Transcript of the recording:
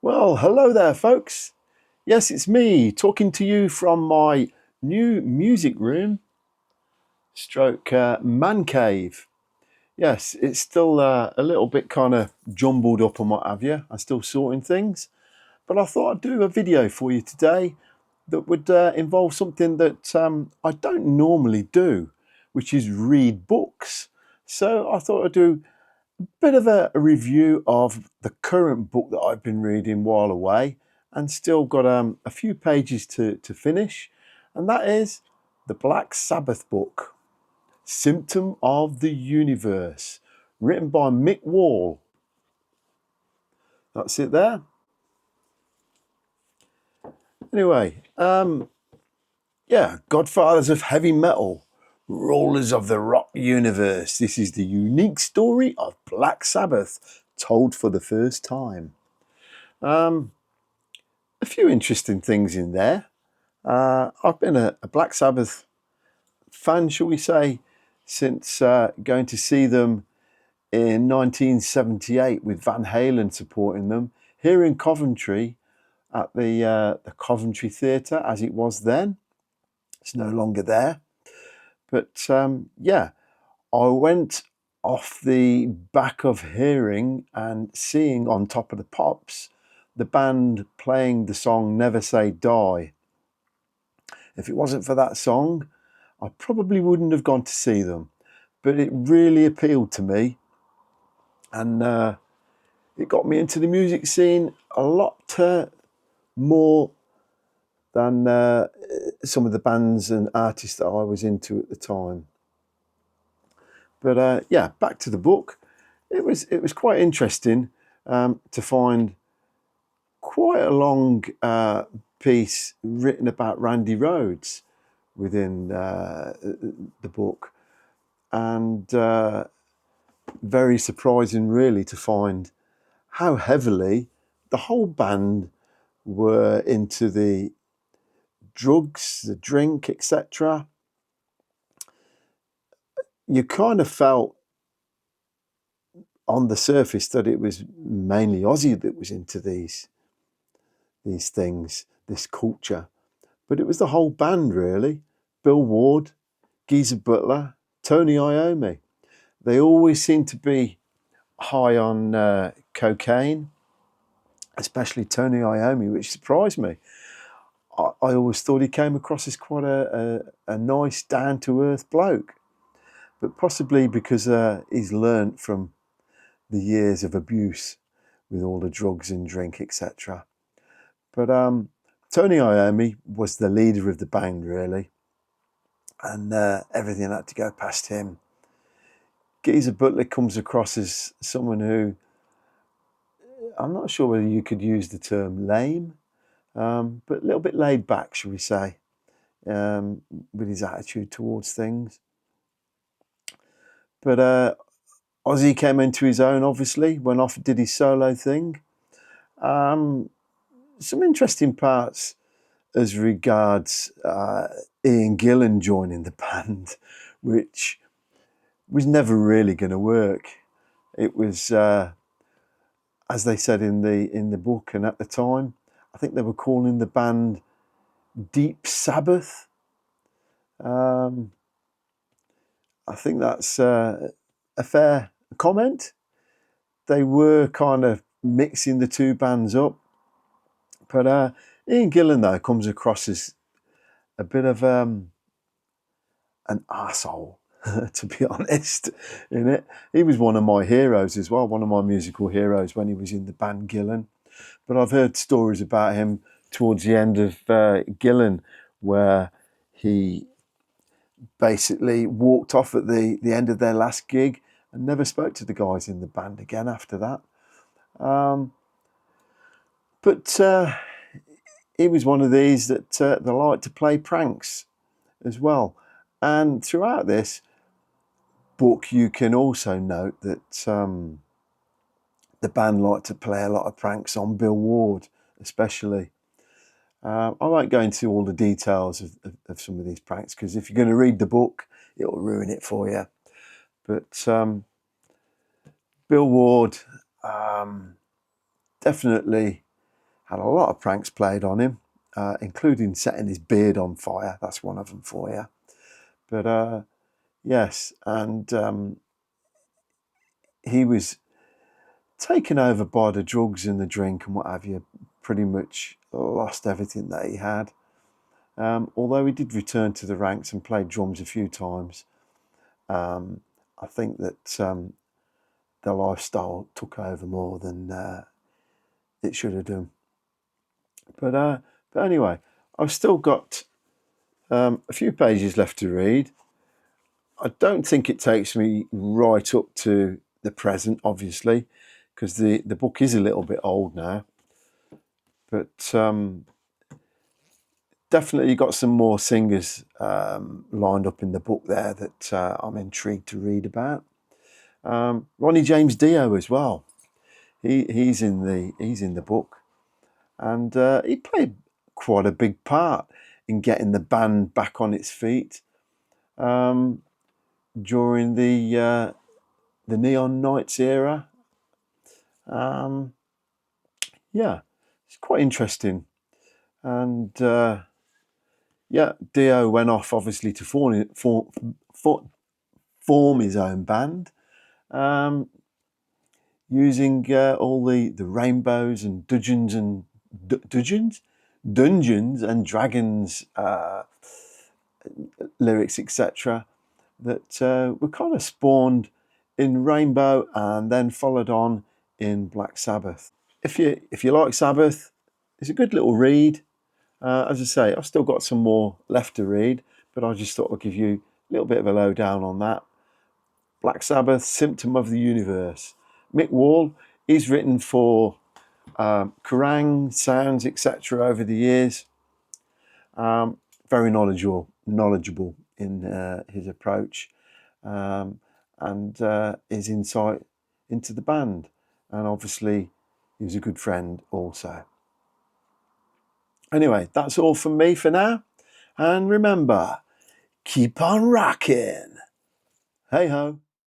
Well, hello there, folks. Yes, it's me talking to you from my new music room, stroke man cave. Yes, it's still a little bit kind of jumbled up and what have you. I'm still sorting things, but I thought I'd do a video for you today that would involve something that I don't normally do, which is read books. So I thought I'd do bit of a review of the current book that I've been reading while away and still got a few pages to finish, and that is the Black Sabbath book, Symptom of the Universe, written by Mick Wall. That's it there. Anyway, yeah, Godfathers of Heavy Metal, Rulers of the Rock Universe. This is the unique story of Black Sabbath told for the first time. A few interesting things in there. I've been a Black Sabbath fan, shall we say, since going to see them in 1978 with Van Halen supporting them here in Coventry at the Coventry Theatre, as it was then. It's no longer there. But yeah, I went off the back of hearing and seeing on Top of the Pops the band playing the song Never Say Die. If it wasn't for that song, I probably wouldn't have gone to see them. But it really appealed to me, and it got me into the music scene a lot more than some of the bands and artists that I was into at the time. But yeah, back to the book. It was quite interesting to find quite a long piece written about Randy Rhoads within the book, and very surprising really to find how heavily the whole band were into the drugs, the drink, etc. You kind of felt on the surface that it was mainly Ozzy that was into these things, this culture, but it was the whole band really. Bill Ward, Geezer Butler, Tony Iommi. They always seemed to be high on cocaine, especially Tony Iommi, which surprised me. I always thought he came across as quite a nice, down-to-earth bloke, but possibly because he's learnt from the years of abuse with all the drugs and drink, etc. But Tony Iommi was the leader of the band, really, and everything had to go past him. Geezer Butler comes across as someone who, I'm not sure whether you could use the term lame, but a little bit laid back, shall we say, with his attitude towards things. But Ozzy came into his own, obviously, went off and did his solo thing. Some interesting parts as regards Ian Gillan joining the band, which was never really going to work. It was, as they said in the book and at the time, I think they were calling the band Deep Sabbath. I think that's a fair comment. They were kind of mixing the two bands up. But Ian Gillan, though, comes across as a bit of an arsehole, to be honest, in it. He was one of my heroes as well, one of my musical heroes when he was in the band Gillan. But I've heard stories about him towards the end of Gillan, where he basically walked off at the end of their last gig and never spoke to the guys in the band again after that. But he was one of these that they liked to play pranks as well. And throughout this book, you can also note that the band liked to play a lot of pranks on Bill Ward, especially. I won't go into all the details of some of these pranks, because if you're going to read the book, it'll ruin it for you. But Bill Ward definitely had a lot of pranks played on him, including setting his beard on fire. That's one of them for you. But yes, and he was taken over by the drugs and the drink and what have you. Pretty much lost everything that he had. Although he did return to the ranks and played drums a few times, I think that the lifestyle took over more than it should have done. But anyway, I've still got a few pages left to read. I don't think it takes me right up to the present, obviously, because the book is a little bit old now. But definitely got some more singers lined up in the book there that I'm intrigued to read about. Ronnie James Dio as well. He's in the book, and he played quite a big part in getting the band back on its feet during the Neon Nights era. Yeah, it's quite interesting. And yeah, Dio went off obviously to form his own band, using all the rainbows and Dungeons and Dragons lyrics, etc., that were kind of spawned in Rainbow and then followed on in Black Sabbath. If you like Sabbath, it's a good little read. As I say, I've still got some more left to read, but I just thought I'd give you a little bit of a lowdown on that. Black Sabbath, Symptom of the Universe. Mick Wall, he's written for Kerrang, Sounds, etc. over the years. Very knowledgeable in his approach and his insight into the band. And obviously, he was a good friend also. Anyway, that's all from me for now. And remember, keep on rocking. Hey ho.